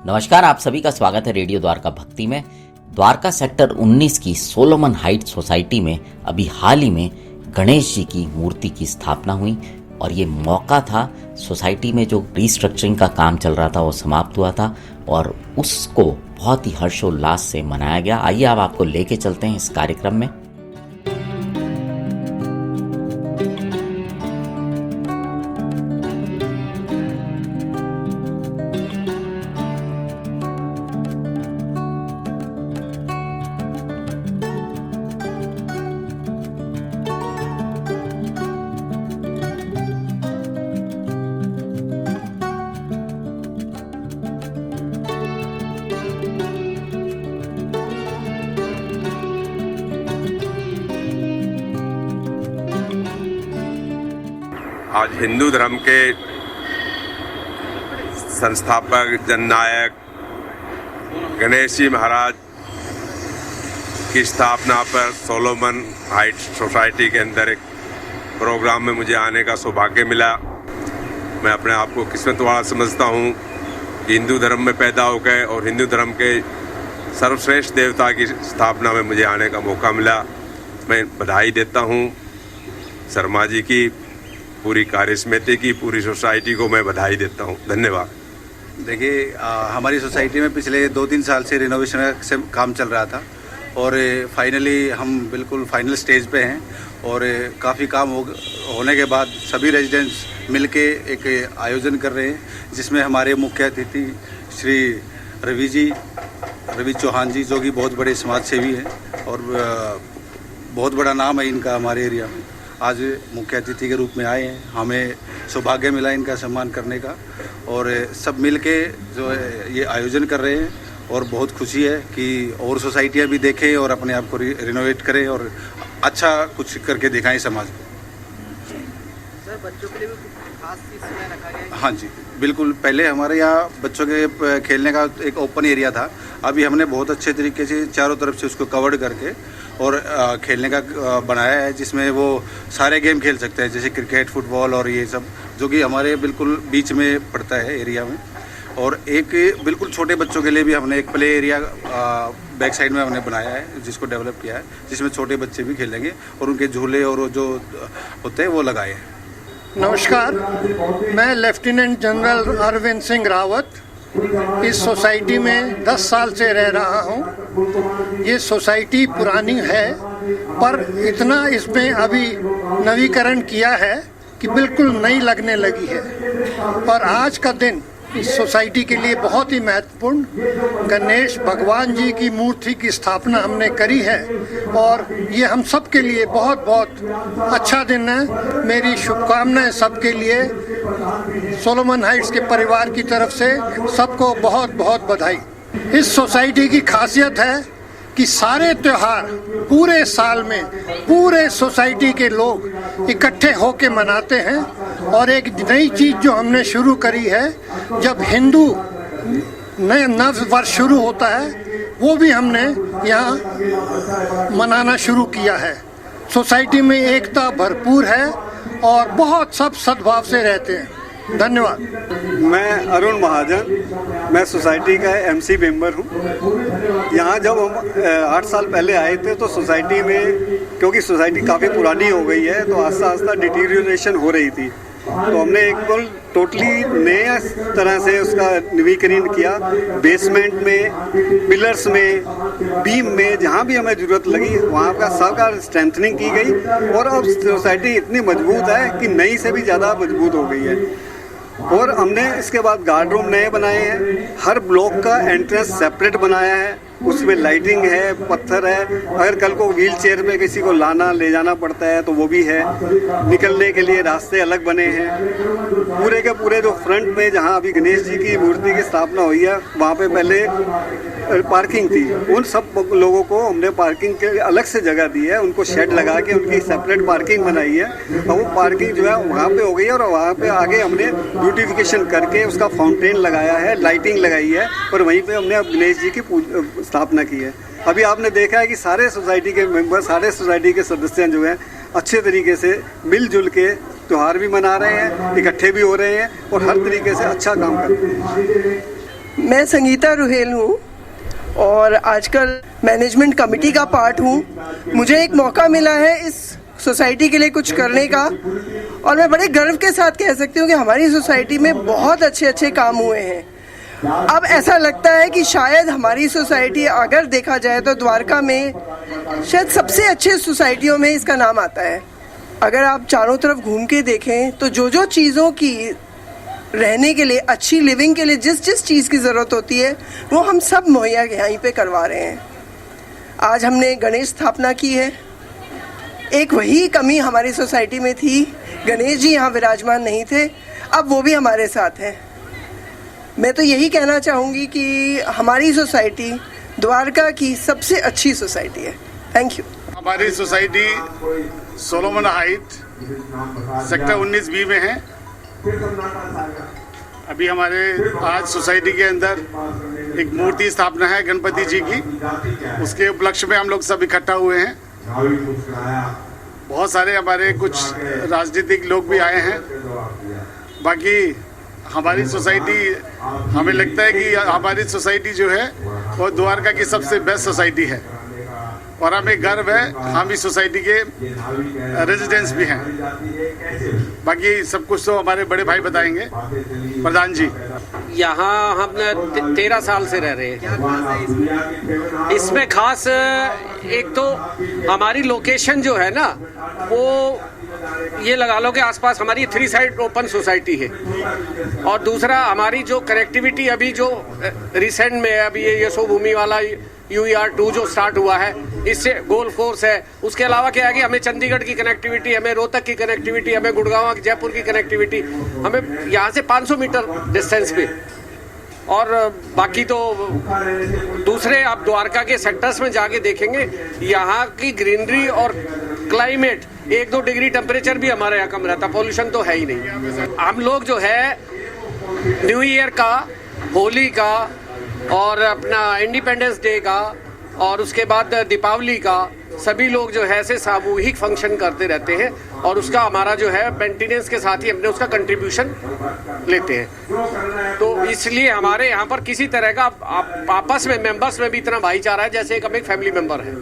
नमस्कार, आप सभी का स्वागत है रेडियो द्वारका भक्ति में। द्वारका सेक्टर 19 की सोलोमन हाइट्स सोसाइटी में अभी हाल ही में गणेश जी की मूर्ति की स्थापना हुई और ये मौका था, सोसाइटी में जो रिस्ट्रक्चरिंग का काम चल रहा था वो समाप्त हुआ था और उसको बहुत ही हर्षोल्लास से मनाया गया। आइए अब आपको लेके चलते हैं इस कार्यक्रम में। आज हिंदू धर्म के संस्थापक जननायक गणेश जी महाराज की स्थापना पर सोलोमन हाइट्स सोसाइटी के अंदर एक प्रोग्राम में मुझे आने का सौभाग्य मिला। मैं अपने आप को किस्मत वाला समझता हूँ कि हिंदू धर्म में पैदा हो गए और हिंदू धर्म के सर्वश्रेष्ठ देवता की स्थापना में मुझे आने का मौका मिला। मैं बधाई देता हूँ शर्मा जी की, पूरी कार्यसमिति की, पूरी सोसाइटी को मैं बधाई देता हूँ। धन्यवाद। देखिए, हमारी सोसाइटी में पिछले 2-3 साल से रिनोवेशन से काम चल रहा था और फाइनली हम बिल्कुल फाइनल स्टेज पे हैं और काफ़ी काम होने के बाद सभी रेजिडेंट्स मिलके एक आयोजन कर रहे हैं, जिसमें हमारे मुख्य अतिथि श्री रवि चौहान जी, जो कि बहुत बड़े समाज सेवी हैं और बहुत बड़ा नाम है इनका हमारे एरिया में, आज मुख्य अतिथि के रूप में आए हैं। हमें सौभाग्य मिला इनका सम्मान करने का और सब मिलके जो है ये आयोजन कर रहे हैं और बहुत खुशी है कि और सोसाइटियाँ भी देखें और अपने आप को रिनोवेट करें और अच्छा कुछ करके दिखाएं समाज को। सर, बच्चों के लिए भी खास चीज़ रखा गया है? हाँ जी, बिल्कुल। पहले हमारे यहाँ बच्चों के खेलने का एक ओपन एरिया था, अभी हमने बहुत अच्छे तरीके से चारों तरफ से उसको कवर्ड करके और खेलने का बनाया है, जिसमें वो सारे गेम खेल सकते हैं, जैसे क्रिकेट, फुटबॉल और ये सब, जो कि हमारे बिल्कुल बीच में पड़ता है एरिया में। और एक बिल्कुल छोटे बच्चों के लिए भी हमने एक प्ले एरिया बैक साइड में हमने बनाया है, जिसको डेवलप किया है, जिसमें छोटे बच्चे भी खेलेंगे और उनके झूले और जो होते हैं वो लगाए हैं। नमस्कार, मैं लेफ्टिनेंट जनरल अरविंद सिंह रावत इस सोसाइटी में 10 साल से रह रहा हूँ। ये सोसाइटी पुरानी है पर इतना इसमें अभी नवीकरण किया है कि बिल्कुल नई लगने लगी है। पर आज का दिन इस सोसाइटी के लिए बहुत ही महत्वपूर्ण, गणेश भगवान जी की मूर्ति की स्थापना हमने करी है और ये हम सब के लिए बहुत बहुत अच्छा दिन है। मेरी शुभकामनाएं सबके लिए, सोलोमन हाइट्स के परिवार की तरफ से सबको बहुत बहुत बधाई। इस सोसाइटी की खासियत है कि सारे त्योहार पूरे साल में पूरे सोसाइटी के लोग इकट्ठे होके मनाते हैं और एक नई चीज़ जो हमने शुरू करी है, जब हिंदू नए नव वर्ष शुरू होता है वो भी हमने यहाँ मनाना शुरू किया है। सोसाइटी में एकता भरपूर है और बहुत सब सद्भाव से रहते हैं। धन्यवाद। मैं अरुण महाजन, मैं सोसाइटी का एमसी मेंबर हूँ। यहाँ जब हम 8 साल पहले आए थे तो सोसाइटी में, क्योंकि सोसाइटी काफ़ी पुरानी हो गई है तो आस्ता आस्ता डिटीरियोरेशन हो रही थी, तो हमने एक टोटली नए तरह से उसका नवीकरण किया। बेसमेंट में, पिलर्स में, बीम में, जहाँ भी हमें ज़रूरत लगी वहाँ का सबका स्ट्रेंथनिंग की गई और अब सोसाइटी इतनी मजबूत है कि नई से भी ज़्यादा मजबूत हो गई है। और हमने इसके बाद गार्ड रूम नए बनाए हैं, हर ब्लॉक का एंट्रेंस सेपरेट बनाया है, उसमें लाइटिंग है, पत्थर है, अगर कल को व्हील चेयर में किसी को लाना ले जाना पड़ता है तो वो भी है, निकलने के लिए रास्ते अलग बने हैं। पूरे के पूरे जो फ्रंट में जहाँ अभी गणेश जी की मूर्ति की स्थापना हुई है वहाँ पे पहले पार्किंग थी, उन सब लोगों को हमने पार्किंग के अलग से जगह दी है, उनको शेड लगा के उनकी सेपरेट पार्किंग बनाई है और वो पार्किंग जो है वहाँ पे हो गई है और वहाँ पे आगे हमने ब्यूटिफिकेशन करके उसका फाउंटेन लगाया है, लाइटिंग लगाई है और वहीं पे हमने अब गणेश जी की स्थापना की है। अभी आपने देखा है कि सारे सोसाइटी के मेंबर, सारे सोसाइटी के सदस्य जो हैं अच्छे तरीके से मिलजुल के त्यौहार भी मना रहे हैं, इकट्ठे भी हो रहे हैं और हर तरीके से अच्छा काम कर रहे हैं। मैं संगीता रुहेल हूँ और आजकल मैनेजमेंट कमेटी का पार्ट हूँ। मुझे एक मौका मिला है इस सोसाइटी के लिए कुछ करने का और मैं बड़े गर्व के साथ कह सकती हूँ कि हमारी सोसाइटी में बहुत अच्छे अच्छे काम हुए हैं। अब ऐसा लगता है कि शायद हमारी सोसाइटी अगर देखा जाए तो द्वारका में शायद सबसे अच्छे सोसाइटियों में इसका नाम आता है। अगर आप चारों तरफ घूम के देखें तो जो जो चीज़ों की रहने के लिए, अच्छी लिविंग के लिए जिस जिस चीज़ की ज़रूरत होती है वो हम सब मुहैया यहीं पे करवा रहे हैं। आज हमने गणेश स्थापना की है। एक वही कमी हमारी सोसाइटी में थी, गणेश जी यहाँ विराजमान नहीं थे, अब वो भी हमारे साथ हैं। मैं तो यही कहना चाहूँगी कि हमारी सोसाइटी द्वारका की सबसे अच्छी सोसाइटी है। Thank you. हमारी society Solomon height sector 19B में है। अभी हमारे आज सोसाइटी के अंदर एक मूर्ति स्थापना है गणपति जी की, उसके उपलक्ष्य में हम लोग सब इकट्ठा हुए हैं। बहुत सारे हमारे कुछ राजनीतिक लोग भी आए हैं। बाकी हमारी सोसाइटी, हमें लगता है कि हमारी सोसाइटी जो है वो द्वारका की सबसे बेस्ट सोसाइटी है और हमें गर्व है, हम इस सोसाइटी के रेजिडेंट्स भी हैं। बाकी सब कुछ तो हमारे बड़े भाई बताएंगे। प्रधान जी, यहाँ हम 13 साल से रह रहे हैं। इसमें खास एक तो हमारी लोकेशन जो है ना, वो ये लगा लो कि आसपास हमारी 3 साइड ओपन सोसाइटी है और दूसरा हमारी जो कनेक्टिविटी अभी जो रिसेंट में है, अभी ये यशोभूमि वाला UER2 जो स्टार्ट हुआ है, इससे गोल्फ कोर्स है। उसके अलावा क्या है कि हमें चंडीगढ़ की कनेक्टिविटी, हमें रोहतक की कनेक्टिविटी, हमें गुड़गांव जयपुर की कनेक्टिविटी, हमें यहाँ से 500 मीटर डिस्टेंस पे। और बाकी तो दूसरे आप द्वारका के सेक्टर्स में जाके देखेंगे, यहाँ की ग्रीनरी और क्लाइमेट 1-2 डिग्री टेम्परेचर भी हमारे यहाँ कम रहता, पोल्यूशन तो है ही नहीं। हम लोग जो है न्यू ईयर का, होली का और अपना इंडिपेंडेंस डे का और उसके बाद दीपावली का, सभी लोग जो है ऐसे सामूहिक फंक्शन करते रहते हैं और उसका हमारा जो है मेंटेनेंस के साथ ही हमने उसका कंट्रीब्यूशन लेते हैं। तो इसलिए हमारे यहाँ पर किसी तरह का आपस में मेंबर्स में भी इतना भाईचारा है जैसे एक हम एक फैमिली मेंबर है।